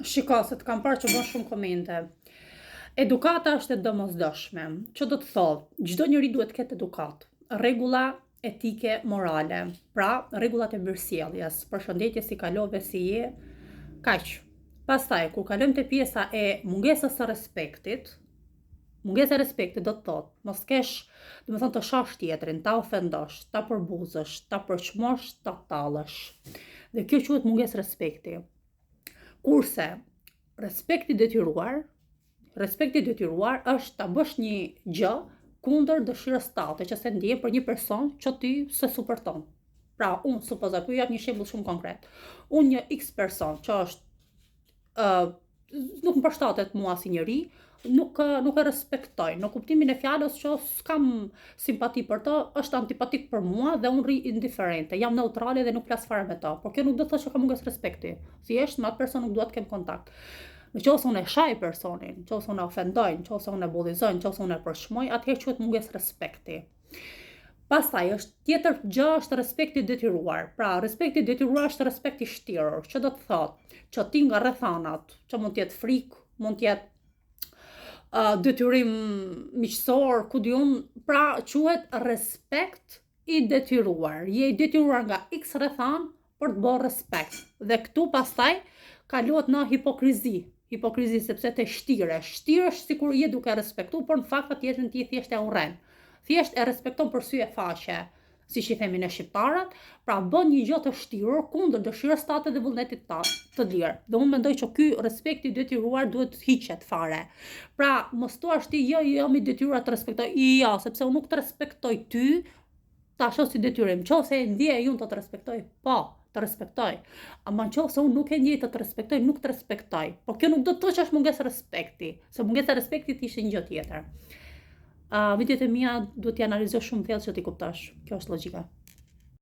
Shiko, se të kam parë që bën shumë komente. Edukata është e domosdoshme. Që do të thotë, çdo njeri duhet të ketë edukat. Rregulla etike morale. Pra, rregullat e mirësjelljes. Përshëndetje, si kalove, si je. Kaq. Pastaj, kur kalojmë te pjesa e mungesës së respektit, mungesa e respektit do të thotë, mos kesh, domethënë të shohësh tjetrin, ta ofendosh, ta përbuzësh, ta përçmosh, ta tallësh. Dhe kjo quhet mungesë respekti. Kurse respekti detyruar është ta bësh një gjë kundër dëshirës tande, që se ndjen për një person që ty s'e suporton. Pra, unë supozoj, po jap një shembull shumë konkret. Unë një X person që është nuk më përshtatet mua si njeri, nuk e respektoj. Në kuptimin e fjalës që s'kam simpati për të, është antipatik për mua dhe unë rri indiferente. Jam neutrale dhe nuk flas fare me ta. Por kjo nuk do të thotë që kam mungesë respekti. Thjesht me atë person nuk dua të kem kontakt. Nëse unë e shaj personin, nëse unë e ofendoj, nëse unë e bullizoj, nëse unë e përshmoj, atëherë quhet mungesë respekti. Pastaj është tjetër gjë është respekti detyruar. Pra, respekti detyruar është respekti shtirur, që do të thotë që ti nga rrethanat, që mund të jetë frikë, mund të jetë detyrim miqësor, ku di unë, pra quhet respekt i detyruar. Je i detyruar nga X rrethan për të bërë respekt. Dhe këtu pastaj kalohet në hipokrizi, sepse te shtiresh sikur je duke respektu, por në fakt tjetrin ti thjesht e urren. Thjesht e respekton për sy e faqe, siç i themi ne shqiptarët, pra bën një gjë të shtirur kundër dëshirës tate dhe vullnetit të lirë. Dhe unë mendoj që ky respekti i detyruar duhet të hiqet fare. Pra, mos thuash ti jo jam i detyruar të respektoj, jo, sepse unë nuk të respektoj ty, ta shoh si detyrim. Nëse e ndjej unë të respektoj, po, të respektoj. Ama nëse unë nuk e ndjej të respektoj, nuk të respektoj. Por kjo nuk do të thotë që është mungesë respekti, se mungesa e respektit ishte një gjë tjetër. Videot e mia duhet t'i analizoj shumë thellë që t'i kuptosh. Kjo është logjika.